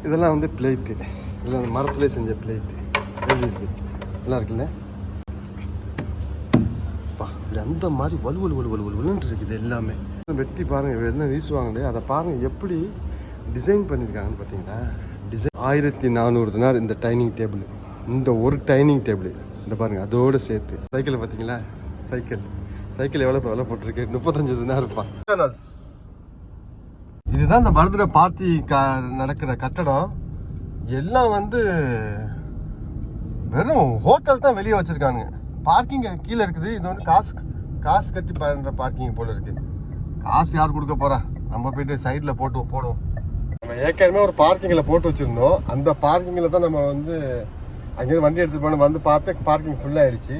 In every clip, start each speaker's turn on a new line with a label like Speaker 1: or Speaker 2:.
Speaker 1: இதெல்லாம் வந்து பிளேட்டு, இதெல்லாம் அந்த மரத்துலேயே செஞ்ச பிளேட்டு. எப்படி இருக்கு? நல்லா இருக்குல்ல? அப்படி அந்த மாதிரி வலுவலுன்னு இருக்குது எல்லாமே. வெட்டி பாருங்கள், எல்லாம் வீசுவாங்களே, அதை பாருங்கள் எப்படி டிசைன் பண்ணியிருக்காங்கன்னு பார்த்தீங்களா? டிசைன் 1400 தினார் இந்த டைனிங் டேபிள். இந்த ஒரு டைனிங் டேபிள் இந்த பாருங்கள், அதோடு சேர்த்து. சைக்கிள் பார்த்தீங்களா? சைக்கிள் எவ்வளோ விலை போட்டிருக்கு? 35 தினார் இருப்பான். இதுதான் இந்த பர்த்டே பார்ட்டி நடக்கிற கட்டடம். எல்லாம் வந்து வெறும் ஹோட்டல் தான் வெளியே வச்சிருக்கானுங்க. பார்க்கிங் கீழே இருக்குது. இது வந்து காசு கட்டி பண்ணுற பார்க்கிங் போல இருக்கு. காசு யார் கொடுக்க போறா? நம்ம போயிட்டு சைடில் போடுவோம். நம்ம ஏற்கனவே ஒரு பார்க்கிங்கில் போட்டு வச்சுருந்தோம். அந்த பார்க்கிங்கில் தான் நம்ம வந்து அங்கேருந்து வண்டி எடுத்துட்டு போனோம். வந்து பார்த்து பார்க்கிங் ஃபுல்லாகிடுச்சு.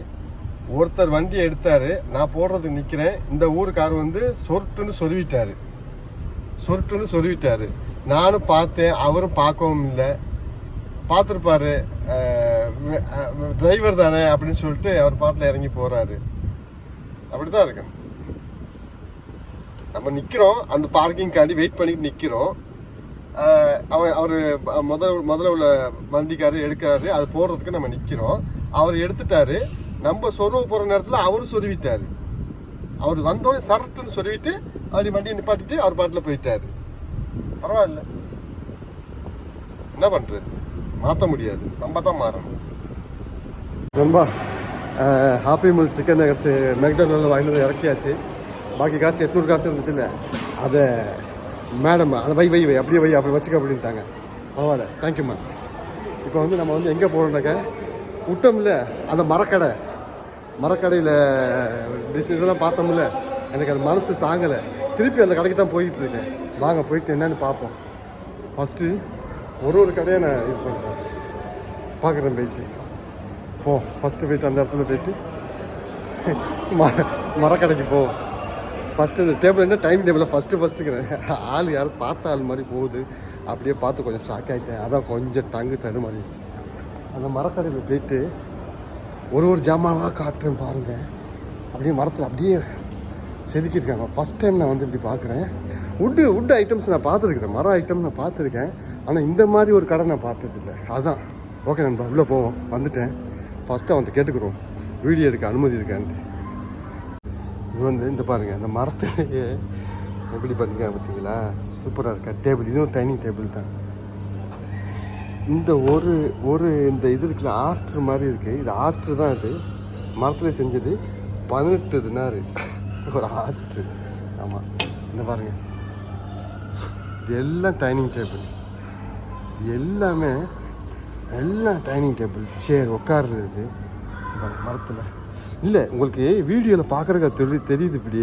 Speaker 1: ஒருத்தர் வண்டி எடுத்தார், நான் போடுறதுக்கு நிற்கிறேன். இந்த ஊருக்கார் வந்து சொருட்டுன்னு சொருவிட்டாரு. நானும் பார்த்தேன், அவரும் பார்க்கவும் இல்லை. பார்த்துருப்பாரு, டிரைவர் தானே அப்படின்னு சொல்லிட்டு அவர் பாட்டில் இறங்கி போகிறாரு. அப்படி தான் இருக்கு. நம்ம நிற்கிறோம், அந்த பார்க்கிங்காண்டி வெயிட் பண்ணிட்டு நிற்கிறோம். அவர் முதல்ல உள்ள வண்டிக்காரர் எடுக்கிறாரு, அது போடுறதுக்கு நம்ம நிற்கிறோம். அவர் எடுத்துட்டாரு. நம்ம சொருவ போகிற நேரத்தில் அவரும் சொருவிட்டாரு. அவர் வந்தோடனே சரட்டுன்னு சொருவிட்டு அப்படி வண்டியை நிப்பாட்டிட்டு அவர் பாட்டில் போயிட்டாரு. பரவாயில்ல, என்ன பண்ணுறது? மாற்ற முடியாது, நம்ம தான் மாறணும். ரொம்ப ஹாப்பி மீல் சிக்கன் நகர்ஸ் மெக்டொனால்டில் வாங்கினது இறக்கியாச்சு. பாக்கி காசு 800 காசு இருந்துச்சு இல்லை, அதை மேடம் அதை வை அப்படியே அப்படி வச்சுக்க அப்படின்ட்டாங்க. பரவாயில்ல, தேங்க்யூம்மா. இப்போ வந்து நம்ம வந்து எங்கே போகிறோம்னாக்க விட்டோம்ல அந்த மரக்கடையில் டிஷ் இதெல்லாம் பார்த்தோம்ல, எனக்கு அது மனசு தாங்கலை. திருப்பி அந்த கடைக்கு தான் போயிட்டு இருக்கேன். வாங்க போயிட்டு என்னன்னு பார்ப்போம். ஃபஸ்ட்டு ஒரு கடையை நான் இது பண்ணுறேன், பார்க்குறேன். போயிட்டு ஃபஸ்ட்டு போயிட்டு அந்த இடத்துல போயிட்டு மரக்கடைக்கு போவோம். ஃபஸ்ட்டு இந்த டேபிள் என்ன டைனிங் டேபிளில் ஃபஸ்ட்டுக்கிறேன். ஆள் யாரும் பார்த்த ஆள் மாதிரி போகுது. அப்படியே பார்த்து கொஞ்சம் ஷாக் ஆகிட்டேன். அதான் கொஞ்சம் டங்கு தடுமாறிடுச்சு. அந்த மரக்கடையில் போயிட்டு ஒரு ஜாமானாக காட்டுறேன் பாருங்கள். அப்படியே மரத்தில் அப்படியே செதுக்கியிருக்காங்க. ஃபஸ்ட் டைம் நான் வந்து இப்படி பார்க்குறேன். வுட் ஐட்டம்ஸ் நான் பார்த்துருக்குறேன், மர ஐட்டம் நான் பார்த்துருக்கேன். ஆனால் இந்த மாதிரி ஒரு கடை நான் பார்த்ததில்லை. அதுதான் ஓகே நண்பா, உள்ளே போவோம். வந்துட்டேன். ஃபஸ்ட்டு அவன்கிட்ட கேட்டுக்கிறோம் வீடியோ எடுக்க அனுமதி இருக்கான்ட்டு. இது வந்து இந்த பாருங்கள், இந்த மரத்துலேயே எப்படி பண்ணிருக்காங்க பார்த்தீங்களா? சூப்பராக இருக்கா டேபிள். இதுவும் டைனிங் டேபிள் தான். இந்த இந்த இது இருக்குல்ல, ஆஸ்டர் மாதிரி இருக்குது. இது ஆஸ்டர் தான். இது மரத்தில் செஞ்சது. 18 தினார் ஒரு ஆஸ்டர். ஆமாம், இந்த பாருங்கள், இது எல்லாம் டைனிங் டேபிள். எல்லாம் டைனிங் டேபிள், சேர் உட்காருறது மரத்தில் இல்லை. உங்களுக்கு வீடியோவில் பார்க்குறதுக்கு தெரியுது. இப்படி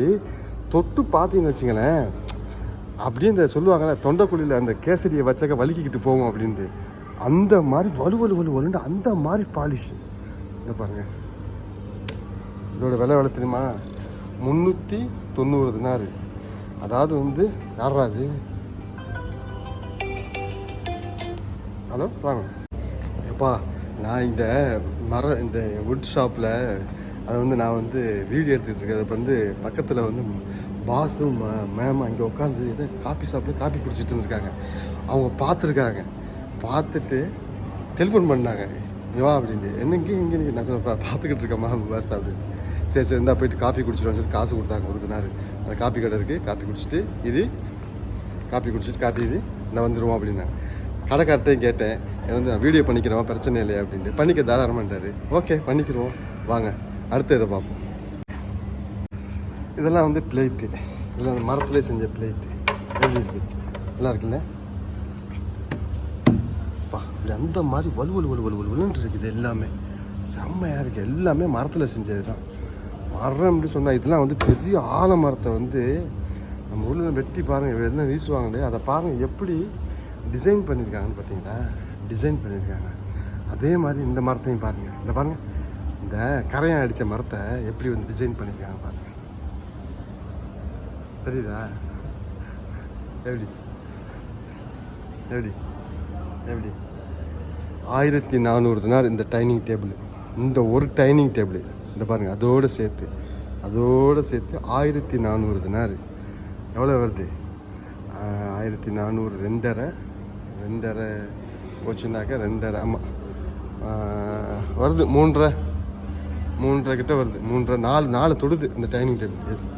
Speaker 1: தொட்டு பார்த்தீங்கன்னு வச்சுங்களேன், அப்படியே இந்த சொல்லுவாங்கள்ல தொண்டைக்குழியில் அந்த கேசரியை வச்சாக்க வலிக்கிட்டு போவோம் அப்படின்ட்டு, அந்த மாதிரி வலுண்டு அந்த மாதிரி பாலிஷ். இந்த பாருங்கள், இதோட விலை தெரியுமா? 390 தினார். அதாவது வந்து யாராது? ஹலோ வாங்க. எப்பா, நான் இந்த வுட் ஷாப்பில் அதை வந்து நான் வந்து வீடியோ எடுத்துகிட்டு இருக்கேன். அது வந்து பக்கத்தில் வந்து பாஸும் மேம் அங்கே உட்காந்து இதை காஃபி ஷாப்பில் காஃபி குடிச்சிட்டு இருந்திருக்காங்க. அவங்க பார்த்துட்டு டெலிஃபோன் பண்ணாங்க, வா அப்படின்ட்டு. இங்கே நான் சொன்ன பார்த்துக்கிட்டு இருக்கேம்மா பாஸ் அப்படின்னு. சரி இருந்தால் போயிட்டு காஃபி குடிச்சிடுவோன்னு சொல்லி காசு கொடுத்தாங்க. கொடுத்தனாரு அந்த காஃபி கடை இருக்குது. காஃபி குடிச்சிட்டு இது நான் வந்துடுவோம் அப்படின்னாங்க. கடைக்கார்ட்டையும் கேட்டேன், வந்து நான் வீடியோ பண்ணிக்கிறோம், பிரச்சனை இல்லையா அப்படின்ட்டு. பண்ணிக்க தாராளமாட்டார். ஓகே பண்ணிக்கிறோம், வாங்க அடுத்த இதை பார்ப்போம். இதெல்லாம் வந்து பிளேட்டு, இதெல்லாம் மரத்துலேயே செஞ்ச பிளேட்டு. எப்படி இருக்குது? நல்லா இருக்குல்ல? அந்த மாதிரி வலுன்னு இருக்குது. எல்லாமே செம்மையாக இருக்குது. எல்லாமே மரத்தில் செஞ்சது தான். மரம் அப்படி சொன்னால் இதெல்லாம் வந்து பெரிய ஆலமரத்தை வந்து நம்ம ஊரில் வெட்டி பாருங்கள், எல்லாம் வீசுவாங்களே, அதை பாருங்கள் எப்படி டிசைன் பண்ணியிருக்காங்கன்னு பார்த்தீங்களா? டிசைன் பண்ணியிருக்காங்க. அதே மாதிரி இந்த மரத்தையும் பாருங்கள். இந்த பாருங்கள், இந்த கரையான் அடித்த மரத்தை எப்படி வந்து டிசைன் பண்ணியிருக்காங்க பாருங்கள். தெரியுதா? எப்படி 1400 தினார் இந்த டைனிங் டேபிள். இந்த ஒரு டைனிங் டேபிள் இந்த பாருங்கள், அதோடு சேர்த்து 1400 தினார். எவ்வளோ வருது? 1400 2.5 2:30 போச்சுன்னாக்கா 2:30 ஆமாம் வருது 3:30 கிட்ட வருது. 3:30 4 தொடுது இந்த டைனிங் டேபிள். எஸ்.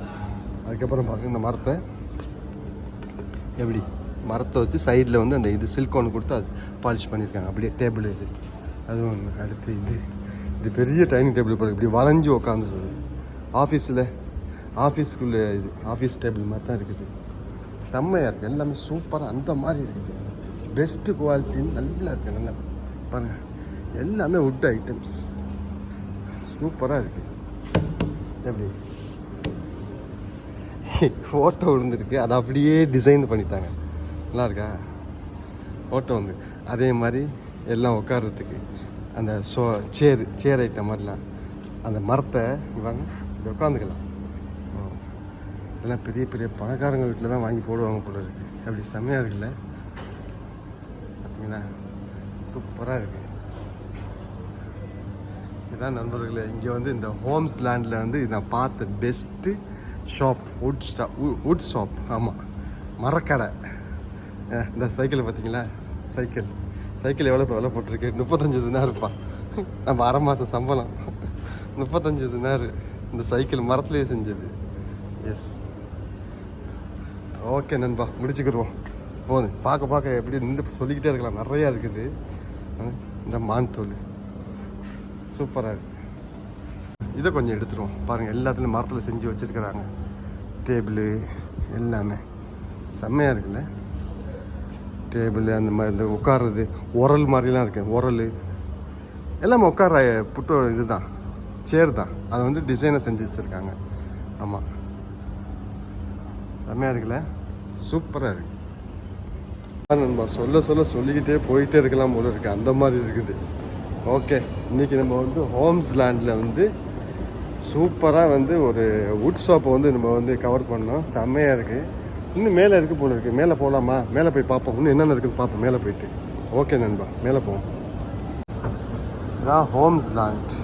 Speaker 1: அதுக்கப்புறம் பாருங்கள் இந்த மரத்தை எப்படி மரத்தை வச்சு சைடில் வந்து அந்த இது சில்கோன் கொடுத்து அது பாலிஷ் பண்ணியிருக்காங்க. அப்படியே டேபிள் இது அது ஒன்று. அடுத்து இது பெரிய டைனிங் டேபிள் போல இப்படி வளைஞ்சு உட்காந்துருது. ஆஃபீஸ்க்குள்ளே இது ஆஃபீஸ் டேபிள் மாதிரி தான் இருக்குது. செம்மையாக இருக்குது, எல்லாமே சூப்பராக அந்த மாதிரி இருக்குது. பெஸ்ட்டு குவாலிட்டின்னு நல்லா இருக்குது. நல்லா பாருங்கள், எல்லாமே வுட் ஐட்டம்ஸ் சூப்பராக இருக்குது. எப்படி ஃபோட்டோ விழுந்துருக்கு, அதை அப்படியே டிசைன் பண்ணிட்டாங்க. நல்லா இருக்கா ஃபோட்டோ வந்து? அதே மாதிரி எல்லாம் உட்கார்றதுக்கு அந்த சேர் ஐட்டம் மாதிரிலாம் அந்த மரத்தை வாங்க இப்படி உட்காந்துக்கலாம். இதெல்லாம் பெரிய பெரிய பணக்காரங்க வீட்டில் தான் வாங்கி போடுவாங்க போல இருக்கு. அப்படி செம்மையாக இருக்குல்ல, பார்த்தீங்களா? சூப்பராக இருக்குது. இதுதான் நண்பர்களே, இங்கே வந்து இந்த ஹோம்ஸ் லேண்டில் வந்து நான் பார்த்த பெஸ்ட்டு ஷாப் வுட் ஷாப். ஆமாம், மரக்கடை. இந்த சைக்கிளை பார்த்தீங்களா? சைக்கிள் எவ்வளோ விலை போட்டிருக்கு? 35 தினார் இருப்பா. நம்ம அரை மாதம் சம்பளம் 35 தினார். இந்த சைக்கிள் மரத்துலேயே செஞ்சது. எஸ். ஓகே நண்பா, முடிச்சுக்கிடுவோம். போதும், பார்க்க எப்படி நின்று சொல்லிக்கிட்டே இருக்கலாம். நிறையா இருக்குது. இந்த மான் தோல் சூப்பராக இருக்குது. இதை கொஞ்சம் எடுத்துருவோம். பாருங்கள், எல்லாத்துலேயும் மரத்தில் செஞ்சு வச்சுருக்குறாங்க. டேபிள் எல்லாமே செம்மையாக இருக்குல்ல. டேபிள் அந்த மாதிரி இந்த உட்கார்றது உரல் மாதிரிலாம் இருக்குது. உரல் எல்லாமே உட்கார இது தான், சேர் தான். அதை வந்து டிசைனை செஞ்சு வச்சுருக்காங்க. ஆமாம், செம்மையாக இருக்குல்ல, சூப்பராக இருக்குது. நண்பா சொல்லிக்கிட்டே போயிட்டே இருக்கலாம் போல இருக்குது, அந்த மாதிரி இருக்குது. ஓகே, இன்றைக்கி நம்ம வந்து ஹோம்ஸ் லேண்டில் வந்து சூப்பராக வந்து ஒரு வுட் ஷாப்பை வந்து நம்ம வந்து கவர் பண்ணோம். செம்மையாக இருக்குது. இன்னும் மேலே இருக்குது போல இருக்குது. மேலே போகலாமா? மேலே போய் பார்ப்போம், இன்னும் என்னென்ன இருக்குதுன்னு பார்ப்போம் மேலே போயிட்டு. ஓகே நண்பா, மேலே போவோம். இதான் ஹோம்ஸ் லேண்ட்.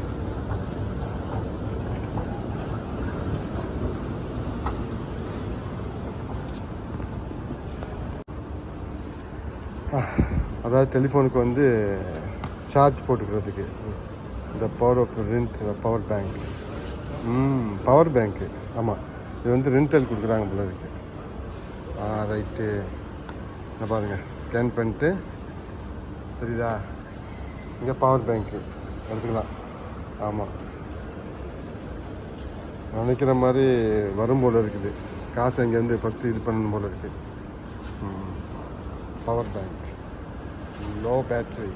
Speaker 1: அதாவது டெலிஃபோனுக்கு வந்து சார்ஜ் போட்டுக்கிறதுக்கு இந்த பவர் பேங்க்கு. ஆமாம், இது வந்து ரெண்டல் கொடுக்குறாங்க போல இருக்கு. ரைட்டு, நான் பாருங்கள் ஸ்கேன் பண்ணிட்டு தெரியுதா? இங்கே பவர் பேங்க்கு எடுத்துக்கலாம். ஆமாம், நினைக்கிற மாதிரி வரும் போல் இருக்குது. காசு அங்கேருந்து ஃபஸ்ட்டு இது பண்ணணும் போல் இருக்குது. Power bank, low battery.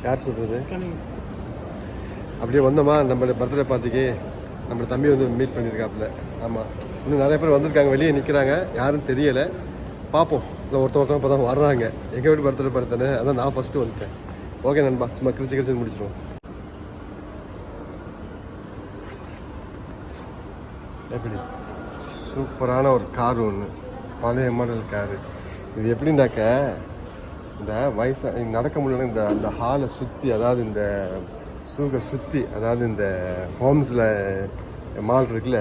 Speaker 1: யார் சொல்கிறது? அப்படியே வந்தோமா நம்ம பர்த்டே பார்ட்டிக்கு நம்ம தம்பி வந்து மீட் பண்ணியிருக்காப்புல. ஆமாம், இன்னும் நிறைய பேர் வந்திருக்காங்க, வெளியே நிற்கிறாங்க, யாரும் தெரியலை. பார்ப்போம், இல்லை ஒருத்தவங்க இப்போ தான் வர்றாங்க. எங்கள் வீட்டு பர்த்டே பார்த்தானே, அதான் நான் ஃபஸ்ட்டு வந்துட்டேன். ஓகே நண்பா, சும்மா கிரிச்சு முடிச்சிடுவோம். எப்படி சூப்பரான ஒரு கார் ஒன்று, பழைய மாடல் காரு. இது எப்படின்னாக்க இந்த நடக்க முடியல இந்த அந்த ஹாலை சுற்றி, அதாவது இந்த சுற்றி, அதாவது இந்த ஹோம்ஸில் மால் இருக்குல்ல,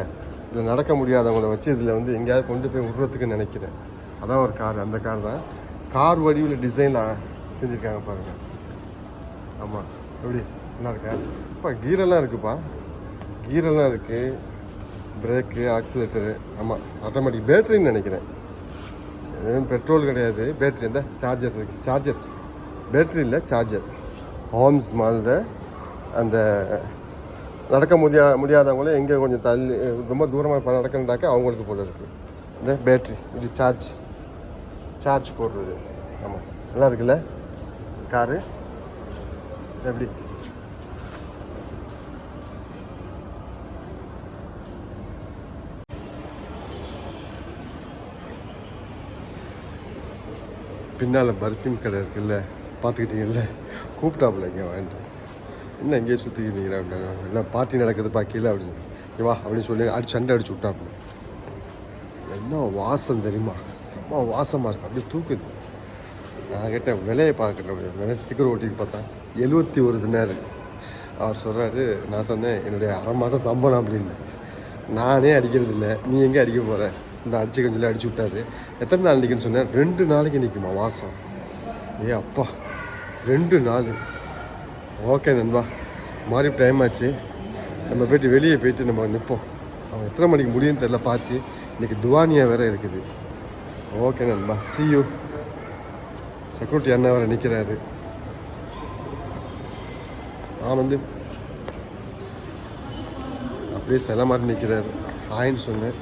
Speaker 1: இதில் நடக்க முடியாதவங்கள வச்சு இதில் வந்து எங்கேயாவது கொண்டு போய் விட்றதுக்குன்னு நினைக்கிறேன். அதான் ஒரு கார், அந்த கார் தான். கார் வடிவில் டிசைனாக செஞ்சுருக்காங்க பாருங்கள். ஆமாம், எப்படி நல்லா இருக்கா? இப்போ கீரெல்லாம் இருக்குப்பா, கீரெல்லாம் இருக்குது, பிரேக்கு, ஆக்சிலேட்டரு. ஆமாம், ஆட்டோமேட்டிக் பேட்டரின்னு நினைக்கிறேன். பெட்ரோல் கிடையாது, பேட்ரி. இந்த சார்ஜர் இருக்குது, சார்ஜர் பேட்ரி இல்லை, சார்ஜர். ஹோம்ஸ் மாலில் அந்த நடக்க முடியாதவங்களே எங்கே கொஞ்சம் தள்ளி ரொம்ப தூரமாக நடக்கணுண்டாக்க அவங்களுக்கு போல இருக்குது. இந்த பேட்ரி இது சார்ஜ் போடுறது. ஆமாம், நல்லா இருக்குல்ல காரு. எப்படி பின்னால் பர்ஃப்யூம் கடை இருக்குல்ல, பார்த்துக்கிட்டீங்கல்ல, கூப்பிட்டாப்புல இங்கே வாங்கிட்டு. என்ன இங்கேயே சுற்றிக்கிட்டீங்களா அப்படின்னா, எல்லாம் பார்ட்டி நடக்குது பார்க்கல அப்படின்னு. வா அப்படின்னு சொல்லி சண்டை அடிச்சு விட்டாப்புல. என்ன வாசம் தெரியுமா? அம்மா வாசமாக இருக்கும், அப்படியே தூக்குது. நான் கேட்டேன் விலையை பார்க்குறேன். விலை ஸ்டிக்கர் ஓட்டிக்கு பார்த்தா 71 தினார். அவர் சொல்கிறாரு, நான் சொன்னேன் என்னுடைய அரை மாதம் சம்பளம் அப்படின்னு. நானே அடிக்கிறது இல்லை, நீ எங்கே அடிக்க போகிற? இந்த அடிச்சுக்கன்னு சொல்லி அடிச்சு விட்டாரு. எத்தனை நாள் நிற்குன்னு சொன்னேன், 2 நாளைக்கு நிற்குமா வாசம். ஏ அப்பா 2 நாள். ஓகே நண்பா, மாதிரி டைம் ஆச்சு, நம்ம போய்ட்டு வெளியே போயிட்டு நம்ம நிற்போம். அவன் எத்தனை மணிக்கு முடியும்னு தெரில பார்த்து. இன்றைக்கி துவானியா வேறு இருக்குது. ஓகே நண்பா, see you. செக்யூரிட்டி அண்ணா வேறு நிற்கிறாரு. நான் வந்து அப்படியே சில மாதிரி நிற்கிறாரு. ஹாய்ன்னு சொன்னேன்.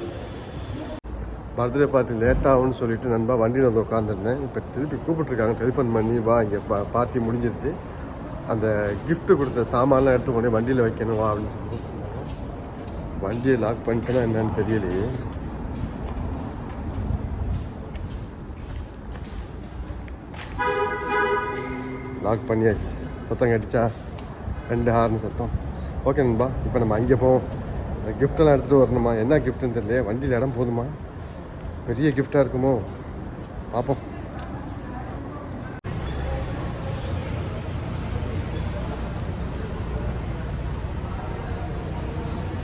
Speaker 1: பர்த்டே பார்ட்டி லேட் ஆகும்னு சொல்லிட்டு நண்பா வண்டியில் வந்து உட்காந்துருந்தேன். இப்போ திருப்பி கூப்பிட்ருக்காங்க, டெலிஃபோன் பண்ணி வா இங்கே பார்ட்டி முடிஞ்சிருச்சு, அந்த கிஃப்ட்டு கொடுத்த சாமான்லாம் எடுத்து கொண்டு வண்டியில் வைக்கணும் வா அப்படின்னு சொல்லி. வண்டியை லாக் பண்ணிட்டேன்னா என்னன்னு தெரியலையே. லாக் பண்ணியாச்சு. சத்தம் கட்டிச்சா 2 ஹார்னு சத்தம். ஓகே நண்பா, இப்போ நம்ம அங்கே போவோம். கிஃப்டெல்லாம் எடுத்துகிட்டு வரணுமா, என்ன கிஃப்ட்டுன்னு தெரியல. வண்டியில் இடம் போதுமா, பெரிய கிஃப்டாக இருக்குமோ பார்ப்போம்.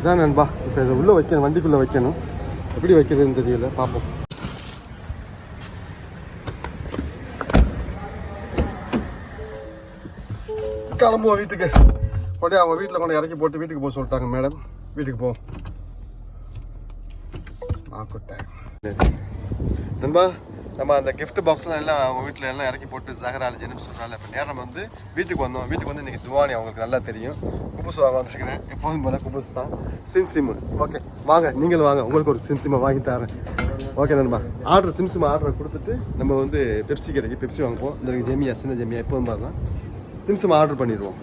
Speaker 1: இதான் நண்பா, இப்போ இதை உள்ளே வைக்கணும், வண்டிக்குள்ளே வைக்கணும். எப்படி வைக்கிறதுன்னு தெரியல, பார்ப்போம். கிளம்புவோம் வீட்டுக்கு. கொண்டே அவங்க வீட்டில் கொண்டு இறக்கி போட்டு வீட்டுக்கு போக சொல்லிட்டாங்க மேடம். வீட்டுக்கு போ நண்பா. நம்ம அந்த கிஃப்ட் பாக்ஸ்லாம் எல்லாம் அவங்க வீட்டில் எல்லாம் இறக்கி போட்டு ஜஹரால் ஜெனிப் சொல்கிறாங்க. இப்போ நேரம் வந்து வீட்டுக்கு வந்தோம். வீட்டுக்கு வந்து இன்றைக்கி துவானி அவங்களுக்கு நல்லா தெரியும். குபுஸ் வாங்க வந்துருக்கிறேன். எப்போதும் போல குபுஸ் தான். சிம். ஓகே வாங்க, நீங்களும் வாங்க, உங்களுக்கு ஒரு சிம்மை வாங்கி தரேன். ஓகே நண்பா, சிம் ஆர்டர் கொடுத்துட்டு நம்ம வந்து பெப்சி கிடைக்கும், பெப்சி வாங்குவோம். இந்த ஜெமியா, சின்ன ஜெமியா எப்போதும் மாதிரி தான் சிம் ஆர்டர் பண்ணிடுவோம்.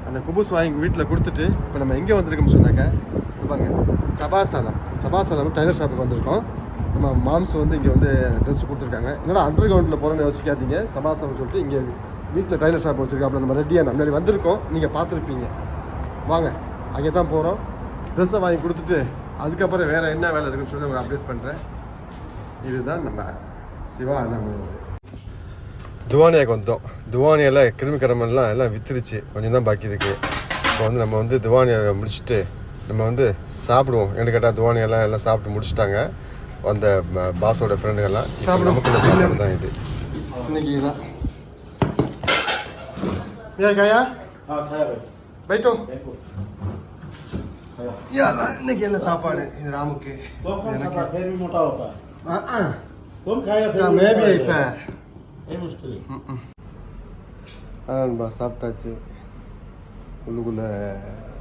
Speaker 1: அந்த குபூஸ் வாங்கி வீட்டில் கொடுத்துட்டு இப்போ நம்ம எங்கே வந்திருக்கோம்னு சொன்னாக்க, இது பாருங்க சபாசலம் டைலர் ஷாப்புக்கு வந்திருக்கோம். நம்ம மாம்ஸ் வந்து இங்கே வந்து ட்ரெஸ் கொடுத்துருக்காங்க. என்னடா அண்டர் கிரவுண்டில் போகிறோன்னு யோசிக்காதீங்க, சபாசலம் சொல்லிட்டு இங்கே வீட்டில் டைலர் ஷாப் வச்சுருக்காப்புல. நம்ம ரெடியாக முன்னாடி வந்திருக்கோம், நீங்கள் பார்த்துருப்பீங்க. வாங்க அங்கே தான் போகிறோம். ட்ரெஸ்ஸை வாங்கி கொடுத்துட்டு அதுக்கப்புறம் வேறு என்ன வேலை இருக்குன்னு சொல்லி உங்களுக்கு அப்டேட் பண்ணுறேன். இதுதான் நம்ம சிவா அண்ணாமலை. துவானியாவுக்கு வந்தோம். துவானியாவில் கிருமி கரமெல்லாம் எல்லாம் வித்துருச்சு, கொஞ்சம் தான் பாக்கி இருக்குது. இப்போ வந்து நம்ம வந்து துவானியாவை முடிச்சுட்டு நம்ம வந்து சாப்பிடுவோம். என்ன கேட்டால் துவானியெல்லாம் எல்லாம் சாப்பிட்டு முடிச்சுட்டாங்க. அந்த பாஸோட ஃப்ரெண்டுகள்லாம் நமக்குள்ள சாப்பிட்றது தான் இது. இன்னைக்கு தான் இன்னைக்கு என்ன சாப்பாடு இது ராமுக்கு? மேபி சார் சாப்பிட்டாச்சு. உள்ளுக்குள்ளே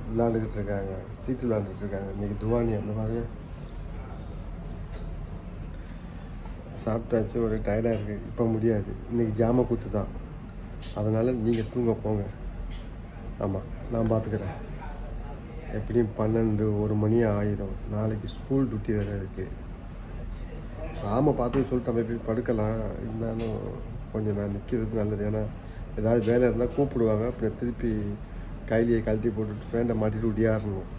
Speaker 1: விளாண்டுக்கிட்டு இருக்காங்க, சீட்டு விளாண்டுட்டு இருக்காங்க. இன்றைக்கி துவானி அந்த மாதிரி சாப்பிட்டாச்சு. ஒரு டயர்டாக இருக்குது, இப்போ முடியாது. இன்றைக்கி ஜாம கூத்து தான், அதனால் நீங்கள் தூங்க போங்க. ஆமாம், நான் பார்த்துக்கிறேன். எப்படியும் 12-1 மணி ஆயிரும். நாளைக்கு ஸ்கூல் டியூட்டி வேறு இருக்குது. ராம பார்த்து சொல்லிட்டு நம்ம போய் படுக்கலாம். இருந்தாலும் கொஞ்சம் நான் நிற்கிறது நல்லது. ஏன்னா ஏதாவது வேலை இருந்தால் கூப்பிடுவாங்க, அப்புறம் திருப்பி கைலியை கழட்டி போட்டுட்டு ஃபேண்டை மாட்டிட்டு ஒடியாறணும்.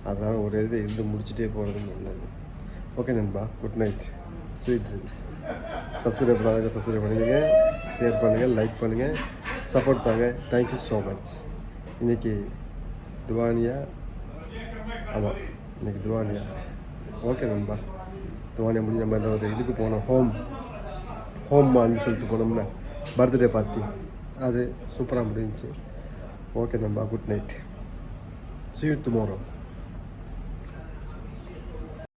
Speaker 1: அதனால் ஒரு இதை இருந்து முடிச்சுட்டே போகிறது நல்லது. ஓகே நண்பா, good night, sweet dreams. Subscribe பண்ணுங்க, ஷேர் பண்ணுங்கள், லைக் பண்ணுங்கள், சப்போர்ட் தாங்க. Thank you so much. இன்றைக்கி துவானியா, ஆமாம் இன்றைக்கி துவானியா. ஓகே நண்பா, துவானியா முடிஞ்சு நம்ம இந்த ஒரு இதுக்கு போனோம், ஹோம் மால்னு சொல்லிட்டு போனோம்னா பர்த்டே பார்ட்டி. அது சூப்பராக முடிஞ்சிச்சு. ஓகே நண்பா, good night, see you tomorrow.